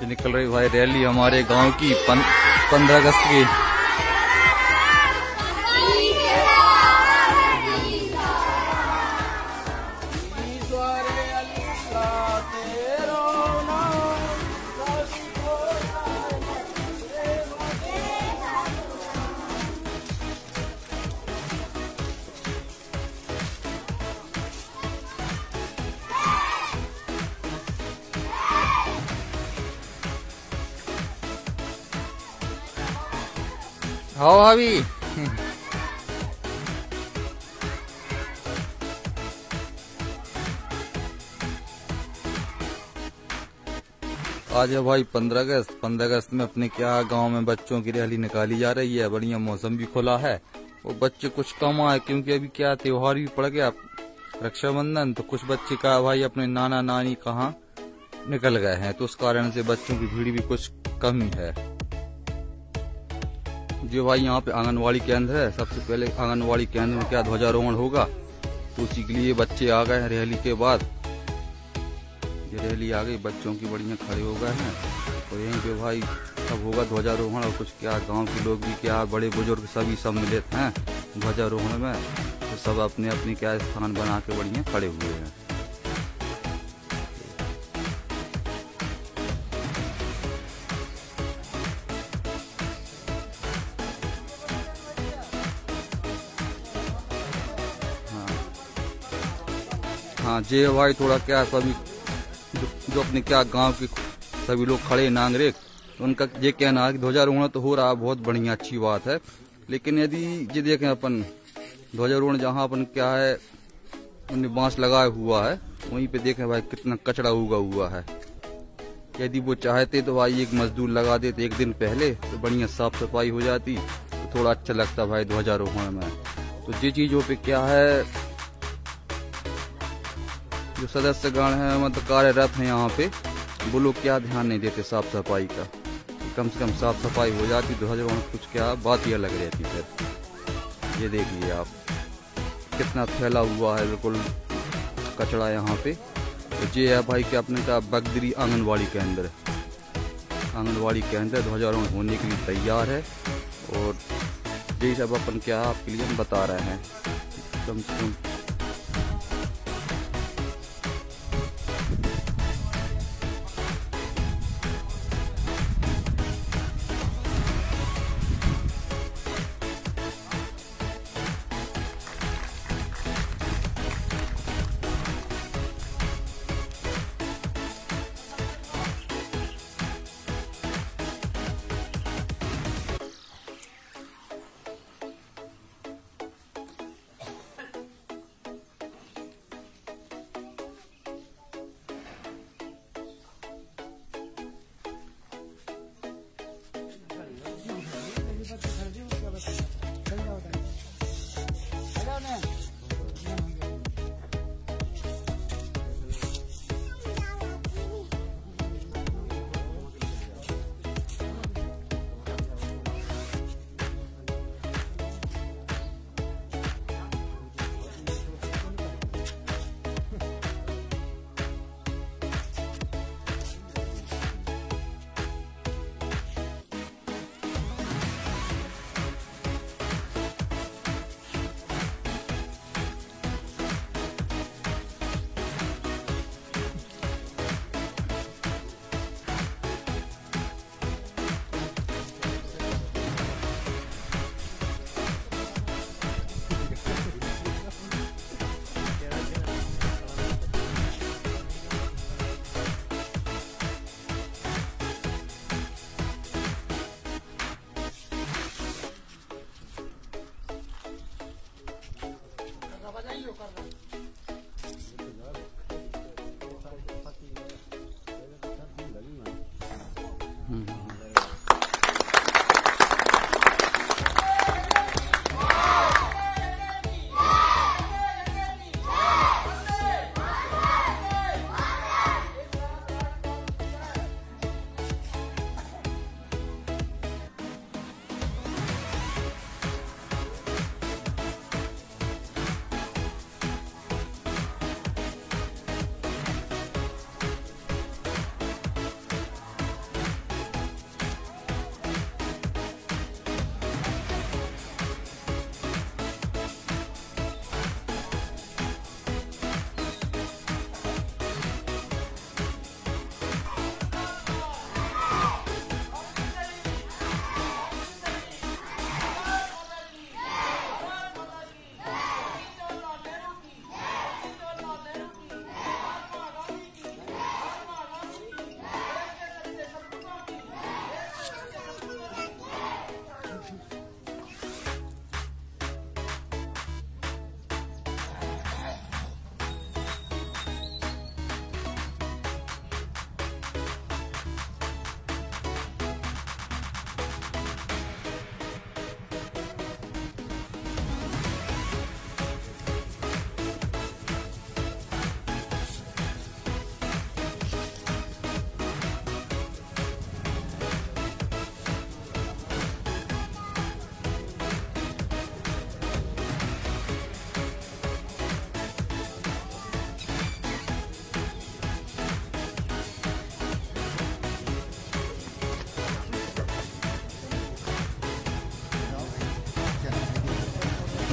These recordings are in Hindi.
निकल रही भाई रैली हमारे गांव की 15 अगस्त की। हाँ भाभी आज है भाई 15 अगस्त। 15 अगस्त में अपने क्या गांव में बच्चों की रैली निकाली जा रही है। बढ़िया मौसम भी खुला है और बच्चे कुछ कम आए क्योंकि अभी क्या त्योहार भी पड़ गया रक्षाबंधन। तो कुछ बच्चे का भाई अपने नाना नानी कहाँ निकल गए हैं, तो उस कारण से बच्चों की भीड़ भी कुछ कम ही है। जो भाई यहाँ पे आंगनवाड़ी केंद्र है, सबसे पहले आंगनवाड़ी केंद्र में क्या ध्वजारोहण होगा, तो उसी के लिए बच्चे आ गए हैं। रैली के बाद ये रैली आ गई, बच्चों की बढ़िया खड़े हो गए हैं। और यहीं पे भाई अब होगा ध्वजारोहण। और कुछ क्या गांव के लोग भी क्या बड़े बुजुर्ग सभी सम्मिलित हैं ध्वजारोहण में। तो सब अपने अपने क्या स्थान बना के बढ़िया खड़े हुए हैं। हाँ जे भाई थोड़ा क्या सभी जो अपने क्या गांव के सभी लोग खड़े नागरिक, उनका ये कहना है कि ध्वजारोहण तो हो रहा है, बहुत बढ़िया अच्छी बात है। लेकिन यदि ये देखें अपन ध्वजारोहण जहाँ अपन क्या है उन्होंने बांस लगाया हुआ है, वहीं पे देखें भाई कितना कचरा उगा हुआ है। यदि वो चाहते तो भाई एक मजदूर लगा देते एक दिन पहले, तो बढ़िया साफ सफाई हो जाती, तो थोड़ा अच्छा लगता भाई ध्वजारोहण में। तो ये चीजों पे क्या है जो सदस्यगण है मतलब कार्यरत है यहाँ पे, वो लोग क्या ध्यान नहीं देते साफ सफाई का। कम से कम साफ सफाई हो जाती ध्वजारोहण कुछ क्या बात ही अलग रहती। फिर ये देखिए आप कितना फैला हुआ है बिल्कुल कचरा यहाँ पे। तो ये है भाई कि अपने का बगदरी आंगनवाड़ी केंद्र, आंगनवाड़ी केंद्र ध्वजारोहण होने के लिए तैयार है। और यही सब अपन क्या आपके लिए हम बता रहे हैं। कम से कम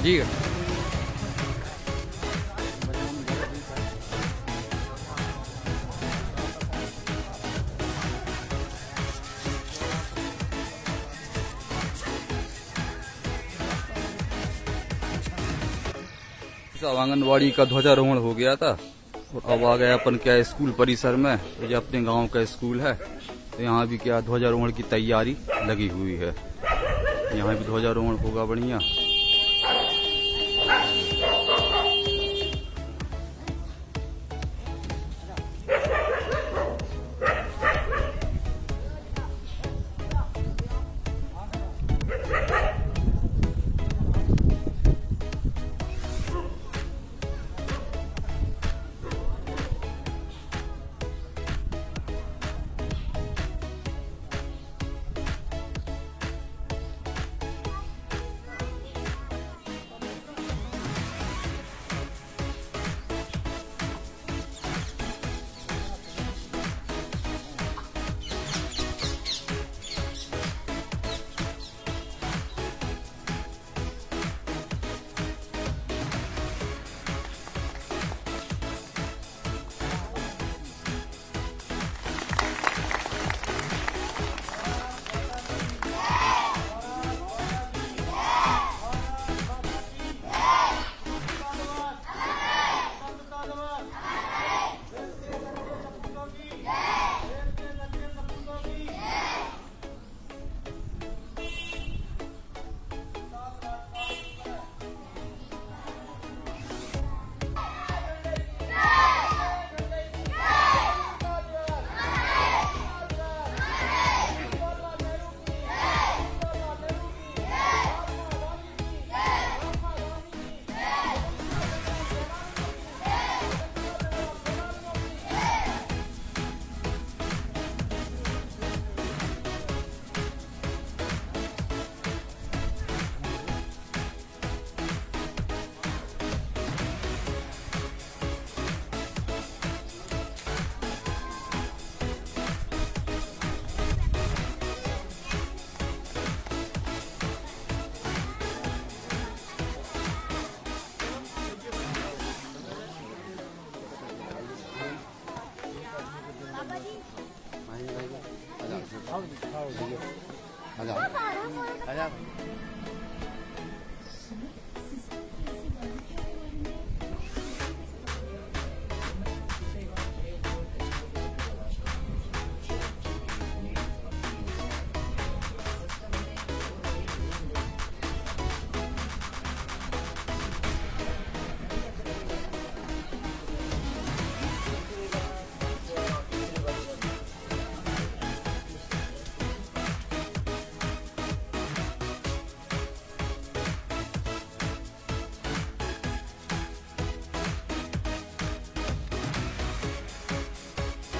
ठीक है। आंगनबाड़ी का ध्वजारोहण हो गया था और अब आ गए अपन क्या स्कूल परिसर में। ये अपने गांव का स्कूल है, तो यहाँ भी क्या ध्वजारोहण की तैयारी लगी हुई है। यहाँ भी ध्वजारोहण होगा बढ़िया।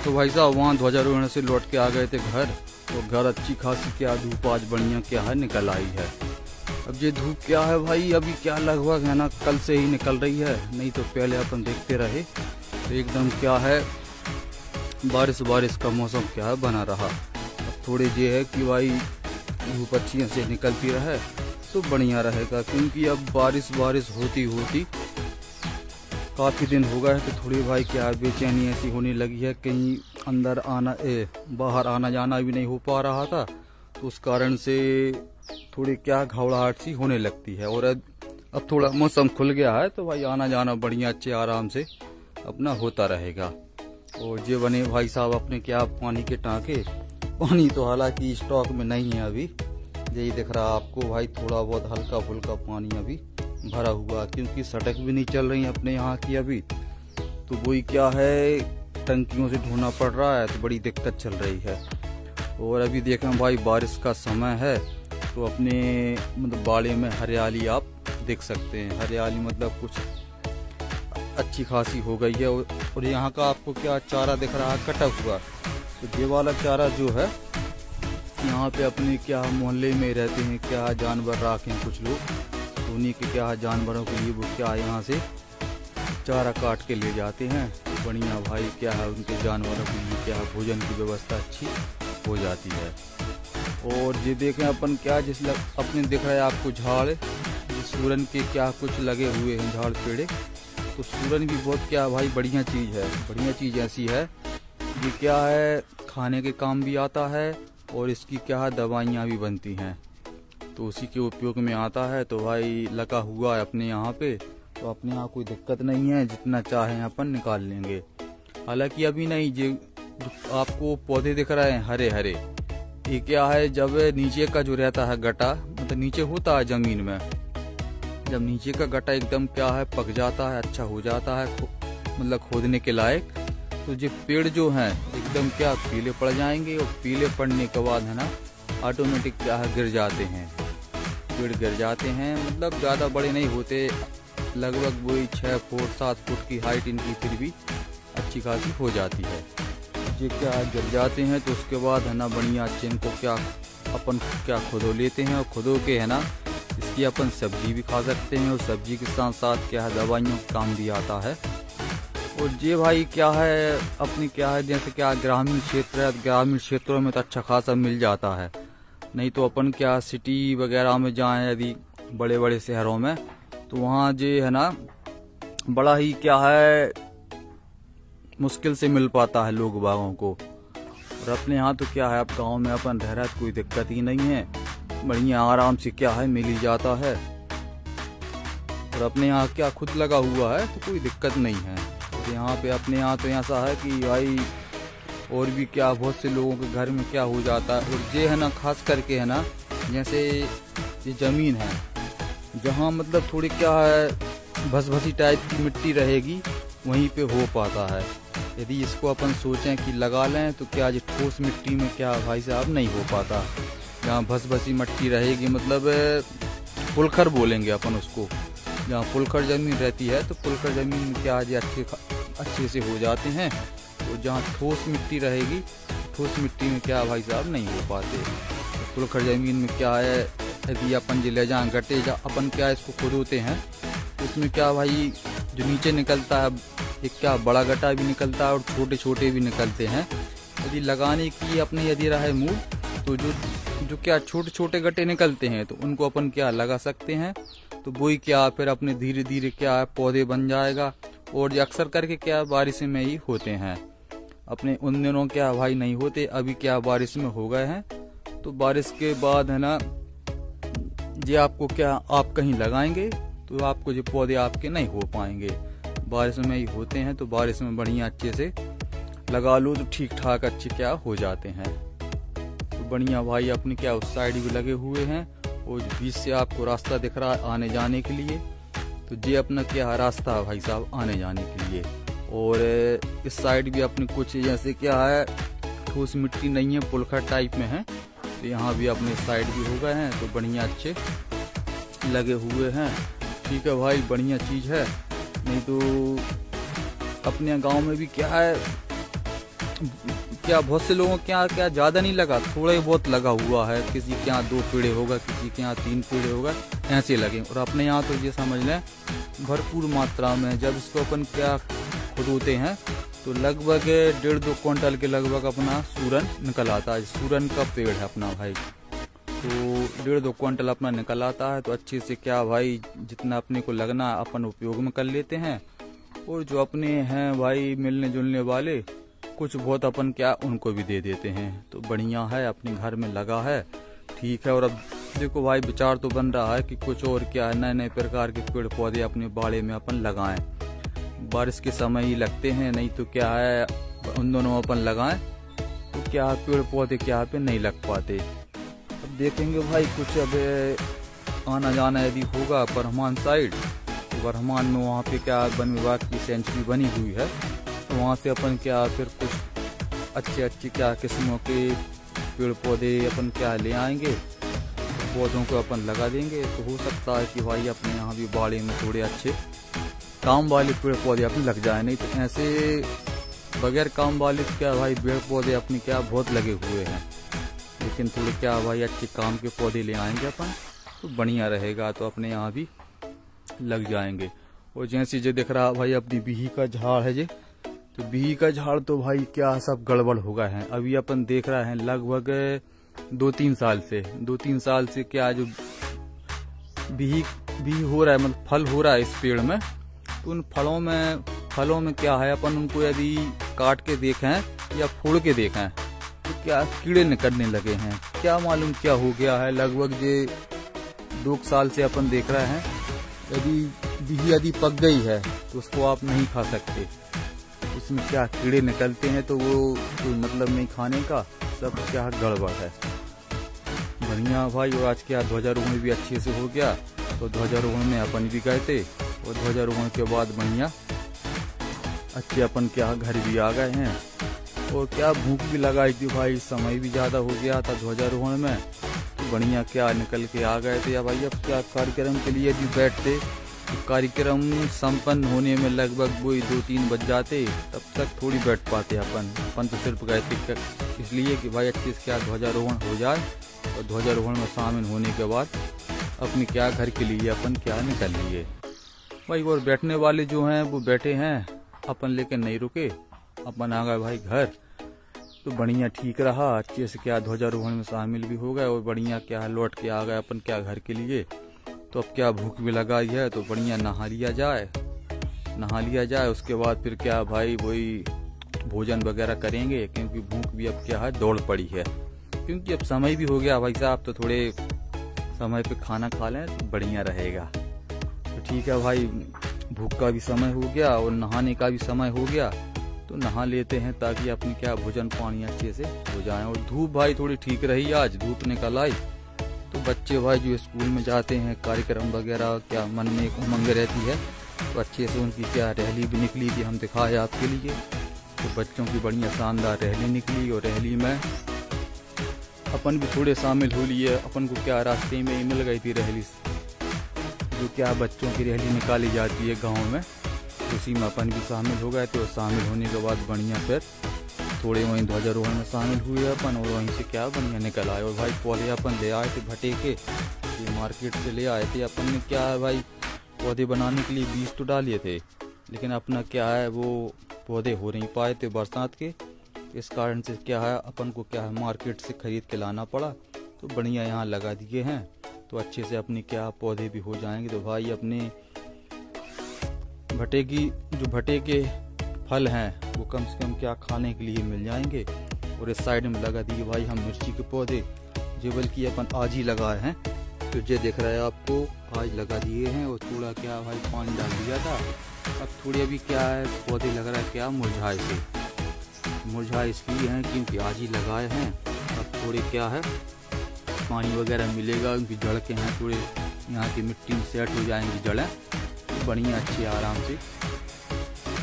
तो भाई साहब वहाँ ध्वजारोहण से लौट के आ गए थे घर। तो घर अच्छी खासी क्या धूप आज बढ़िया क्या है निकल आई है। अब ये धूप क्या है भाई, अभी क्या लगभग है ना कल से ही निकल रही है, नहीं तो पहले अपन देखते रहे तो एकदम क्या है बारिश बारिश का मौसम क्या है बना रहा। अब थोड़े ये है कि भाई धूप अच्छी से निकलती रहे तो बढ़िया रहेगा, क्योंकि अब बारिश बारिश होती होती काफ़ी दिन हो गए हैं। तो थोड़ी भाई क्या बेचैनी ऐसी होने लगी है, कहीं अंदर आना बाहर आना जाना भी नहीं हो पा रहा था, तो उस कारण से थोड़ी क्या घबराहट सी होने लगती है। और अब थोड़ा मौसम खुल गया है तो भाई आना जाना बढ़िया अच्छे आराम से अपना होता रहेगा। और ये बने भाई साहब अपने क्या पानी के टाँके, पानी तो हालांकि स्टॉक में नहीं है अभी, यही दिख रहा आपको भाई, थोड़ा बहुत हल्का फुल्का पानी अभी भरा हुआ, क्योंकि सड़क भी नहीं चल रही अपने यहाँ की अभी, तो वही क्या है टंकियों से ढोना पड़ रहा है, तो बड़ी दिक्कत चल रही है। और अभी देखें भाई बारिश का समय है तो अपने मतलब बाड़े में हरियाली आप देख सकते हैं, हरियाली मतलब कुछ अच्छी खासी हो गई है। और यहाँ का आपको क्या चारा दिख रहा है कटा हुआ, तो ये वाला चारा जो है यहाँ पे अपने क्या मोहल्ले में रहते हैं क्या जानवर रखे हैं कुछ लोग, तो उन्हीं के क्या जानवरों के लिए वो क्या यहाँ से चारा काट के ले जाते हैं। तो बढ़िया भाई क्या है उनके जानवरों के लिए क्या भोजन की व्यवस्था अच्छी हो जाती है। और ये देखें अपन क्या जिस अपने दिख रहा है आपको झाड़ सूरन के क्या कुछ लगे हुए हैं झाड़ पेड़े। तो सूरन भी बहुत क्या भाई बढ़िया चीज़ है। बढ़िया चीज़ ऐसी है ये क्या है खाने के काम भी आता है और इसकी क्या है दवाइयाँ भी बनती हैं, तो उसी के उपयोग में आता है। तो भाई लगा हुआ है अपने यहाँ पे, तो अपने यहाँ कोई दिक्कत नहीं है, जितना चाहें अपन निकाल लेंगे। हालांकि अभी नहीं, जो आपको पौधे दिख रहे हैं हरे हरे, ये क्या है जब नीचे का जो रहता है गटा, मतलब नीचे होता है जमीन में, जब नीचे का गटा एकदम क्या है पक जाता है, अच्छा हो जाता है, मतलब खोदने के लायक, तो ये पेड़ जो हैं एकदम क्या पीले पड़ जाएंगे। और पीले पड़ने के बाद है ना ऑटोमेटिक क्या है गिर जाते हैं, पेड़ गिर जाते हैं। मतलब ज़्यादा बड़े नहीं होते, लगभग वही 6 फुट 7 फुट की हाइट इनकी फिर भी अच्छी खासी हो जाती है। ये क्या गिर जाते हैं तो उसके बाद है ना बढ़िया अच्छे इनको क्या अपन क्या खुदो लेते हैं, और खुदो के है ना इसकी अपन सब्जी भी खा सकते हैं, और सब्जी के साथ साथ क्या है दवाइयों का काम भी आता है। और ये भाई क्या है अपनी क्या है जैसे क्या ग्रामीण क्षेत्र है, ग्रामीण क्षेत्रों में तो अच्छा खासा मिल जाता है। नहीं तो अपन क्या सिटी वगैरह में जाएं यदि बड़े बड़े शहरों में, तो वहाँ जो है ना बड़ा ही क्या है मुश्किल से मिल पाता है लोग बागों को। और अपने यहाँ तो क्या है अब गाँव में अपन रह रहा है, कोई दिक्कत ही नहीं है, बढ़िया आराम से क्या है मिल ही जाता है। और अपने यहाँ क्या खुद लगा हुआ है तो कोई दिक्कत नहीं है। तो यहाँ पे अपने यहाँ तो ऐसा है कि भाई और भी क्या बहुत से लोगों के घर में क्या हो जाता है। और ये है ना खास करके है ना जैसे ये जमीन है जहाँ मतलब थोड़ी क्या है भसभसी टाइप की मिट्टी रहेगी, वहीं पे हो पाता है। यदि इसको अपन सोचें कि लगा लें तो क्या ये ठोस मिट्टी में क्या भाई साहब नहीं हो पाता। जहाँ भसभसी मिट्टी रहेगी मतलब पुलखर बोलेंगे अपन उसको, जहाँ पुलखर ज़मीन रहती है तो पुलखर ज़मीन में क्या है अच्छे से हो जाते हैं। तो जहाँ ठोस मिट्टी रहेगी, ठोस मिट्टी में क्या भाई साहब नहीं हो पाते। तो पुलखर ज़मीन में क्या है यदि अपन जो ले जाएँ गटे अपन क्या इसको खोदोते हैं तो इसमें क्या भाई जो नीचे निकलता है एक क्या बड़ा गटा भी निकलता है और छोटे छोटे भी निकलते हैं। यदि लगाने की अपने यदि रहे मूड तो जो क्या छोटे छोटे गट्टे निकलते हैं तो उनको अपन क्या लगा सकते हैं। तो वही क्या फिर अपने धीरे धीरे क्या पौधे बन जाएगा। और ये अक्सर करके क्या बारिश में ही होते हैं, अपने उन दिनों क्या भाई नहीं होते, अभी क्या बारिश में हो गए हैं। तो बारिश के बाद है ना ये आपको क्या आप कहीं लगाएंगे तो आपको जो पौधे आपके नहीं हो पाएंगे, बारिश में ही होते हैं। तो बारिश में बढ़िया अच्छे से लगा लो तो ठीक ठाक अच्छे क्या हो जाते हैं। तो बढ़िया भाई अपने क्या उस साइड भी लगे हुए हैं और बीच से आपको रास्ता दिख रहा है आने जाने के लिए। तो ये अपना क्या रास्ता है भाई साहब आने जाने के लिए। और इस साइड भी अपने कुछ जैसे क्या है ठोस मिट्टी नहीं है, पुलखर टाइप में है, तो यहाँ भी अपने साइड भी हो गए हैं। तो बढ़िया अच्छे लगे हुए हैं। ठीक है भाई बढ़िया चीज़ है। नहीं तो अपने गांव में भी क्या है क्या बहुत से लोगों के यहाँ क्या ज़्यादा नहीं लगा, थोड़ा ही बहुत लगा हुआ है। किसी के यहाँ 2 पेड़ होगा, किसी के यहाँ 3 पेड़ होगा, ऐसे लगे। और अपने यहाँ तो ये समझ लें भरपूर मात्रा में जब इसको अपन क्या खोदते हैं तो लगभग 1.5-2 क्विंटल के लगभग अपना सूरन निकल आता है। सूरन का पेड़ है अपना भाई, तो 1.5-2 क्विंटल अपना निकल आता है। तो अच्छे से क्या भाई जितना अपने को लगना अपन उपयोग में कर लेते हैं। और जो अपने हैं भाई मिलने जुलने वाले कुछ बहुत अपन क्या उनको भी दे देते हैं। तो बढ़िया है अपने घर में लगा है, ठीक है। और अब देखो भाई विचार तो बन रहा है कि कुछ और क्या है नए नए प्रकार के पेड़ पौधे अपने बाड़े में अपन लगाएं। बारिश के समय ही लगते हैं, नहीं तो क्या है उन दोनों अपन लगाएं तो क्या पेड़ पौधे क्या पे नहीं लग पाते। अब देखेंगे भाई कुछ अब आना जाना यदि होगा बरहमान साइड, तो बरहमान में वहाँ पे क्या वन विभाग की सेंचुरी बनी हुई है, तो वहाँ से अपन क्या फिर कुछ अच्छे क्या किस्मों के पेड़ पौधे अपन क्या ले आएंगे, पौधों को अपन लगा देंगे। तो हो सकता है कि भाई अपने यहाँ भी बाड़े में थोड़े अच्छे काम वाले पेड़ पौधे अपने लग जाए। नहीं तो ऐसे बगैर काम वाले क्या भाई पेड़ पौधे अपने क्या बहुत लगे हुए हैं, लेकिन थोड़े क्या भाई अच्छे काम के पौधे ले आएंगे अपन तो बढ़िया रहेगा, तो अपने यहाँ भी लग जाएंगे। और जैसे जो दिख रहा भाई अपनी बिही का झाड़ है जे, तो बिही का झाड़ तो भाई क्या सब गड़बड़ हो गए हैं। अभी अपन देख रहे हैं लगभग 2-3 साल से क्या जो बिही भी हो रहा है, मतलब फल हो रहा है इस पेड़ में, तो उन फलों में क्या है, अपन उनको यदि काट के देखें या फोड़ के देखें तो क्या कीड़े निकलने लगे हैं। क्या मालूम क्या हो गया है। लगभग ये 2 साल से अपन देख रहे हैं, यदि पक गई है तो उसको आप नहीं खा सकते। उसमें क्या कीड़े निकलते हैं, तो वो कोई मतलब नहीं खाने का, सब क्या गड़बड़ है। बढ़िया भाई। और आज क्या ध्वजारोहण भी अच्छे से हो गया, तो ध्वजारोहण में अपन भी गए थे, और ध्वजारोहण के बाद बढ़िया अच्छे अपन क्या घर भी आ गए हैं। और क्या भूख भी लगाई थी भाई, समय भी ज़्यादा हो गया था ध्वजारोहण में, तो बढ़िया क्या निकल के आ गए थे। या भाई अब क्या कार्यक्रम के लिए भी बैठते, तो कार्यक्रम संपन्न होने में लगभग वही 2-3 बज जाते, तब तक थोड़ी बैठ पाते अपन तो सिर्फ गए थे इसलिए कि भाई अच्छे से क्या ध्वजारोहण हो जाए, और ध्वजारोहण में शामिल होने के बाद अपने क्या घर के लिए अपन क्या निकल लिए भाई। और बैठने वाले जो हैं वो बैठे हैं, अपन लेके नहीं रुके, अपन आ गए भाई घर। तो बढ़िया ठीक रहा, अच्छे से क्या ध्वजारोहण में शामिल भी हो गए, और बढ़िया क्या लौट के आ गए अपन क्या घर के लिए। तो अब क्या भूख भी लगाई है, तो बढ़िया नहा लिया जाए। उसके बाद फिर क्या भाई वही भोजन वगैरह करेंगे, क्योंकि भूख भी अब क्या है दौड़ पड़ी है, क्योंकि अब समय भी हो गया भाई साहब, तो थोड़े समय पे खाना खा लें तो बढ़िया रहेगा। तो ठीक है भाई, भूख का भी समय हो गया और नहाने का भी समय हो गया, तो नहा लेते हैं ताकि अपने क्या भोजन पानी अच्छे से हो जाए। और धूप भाई थोड़ी ठीक रही, आज धूप निकल आई, तो बच्चे भाई जो स्कूल में जाते हैं, कार्यक्रम वगैरह क्या मन में एक उमंग रहती है, तो अच्छे से उनकी क्या रैली भी निकली थी, हम दिखाए आपके लिए। तो बच्चों की बढ़िया शानदार रैली निकली, और रैली में अपन भी थोड़े शामिल हो लिए। अपन को क्या रास्ते में ही मिल गई थी रैली, जो क्या बच्चों की रैली निकाली जाती है गाँव में, उसी में अपन भी शामिल हो गए थे। और शामिल होने के बाद बढ़िया फिर थोड़े वहीं ध्वजारोहण में शामिल हुए अपन, और वहीं से क्या बढ़िया निकल आए। और भाई पौधे अपन ले आए थे भटे के, ये मार्केट से ले आए थे। अपन ने क्या है भाई, पौधे बनाने के लिए बीज तो डाले थे, लेकिन अपना क्या है वो पौधे हो नहीं पाए थे बरसात के, इस कारण से क्या है अपन को क्या है मार्केट से खरीद के लाना पड़ा। तो बढ़िया यहाँ लगा दिए हैं, तो अच्छे से अपने क्या पौधे भी हो जाएंगे। तो भाई अपने भटे के फल हैं वो कम से कम क्या खाने के लिए मिल जाएंगे। और इस साइड में लगा दिए भाई हम मिर्ची के पौधे, जो बल्कि अपन आज ही लगाए हैं। तो ये दिख रहा है आपको, आज लगा दिए हैं। और थोड़ा क्या भाई पानी डाल दिया था, अब थोड़ी अभी क्या है पौधे लग रहा है क्या मुरझाए इसलिए हैं क्योंकि आज ही लगाए हैं। अब थोड़े क्या है पानी वगैरह मिलेगा, उनकी जड़ के हैं थोड़े यहाँ की मिट्टी में सेट हो जाएंगी जड़ें, तो बढ़िया अच्छी आराम से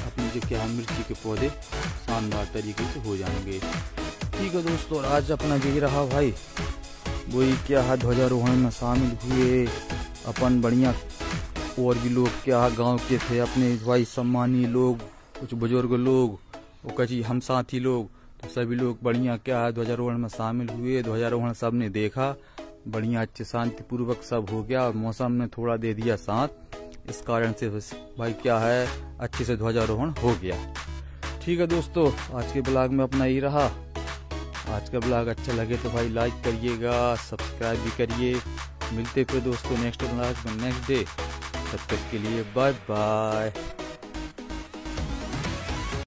अपने जो क्या मिर्ची के पौधे शानदार तरीके से हो जाएंगे। ठीक है दोस्तों, और आज अपना यही रहा भाई, वही क्या है ध्वजारोहण में शामिल हुए अपन बढ़िया। और भी लोग क्या गांव के थे अपने भाई, सम्मानीय लोग, कुछ बुजुर्ग लोग और कुछ हम साथी लोग, तो सभी लोग बढ़िया क्या है ध्वजारोहण में शामिल हुए। ध्वजारोहण सब ने देखा, बढ़िया अच्छे शांतिपूर्वक सब हो गया। और मौसम ने थोड़ा दे दिया साथ, इस कारण से भाई क्या है अच्छे से ध्वजारोहण हो गया। ठीक है दोस्तों, आज के ब्लॉग में अपना ही रहा। आज का ब्लॉग अच्छा लगे तो भाई लाइक करिएगा, सब्सक्राइब भी करिए। मिलते फिर दोस्तों नेक्स्ट ब्लॉग में नेक्स्ट डे, तब तक के लिए बाय बाय।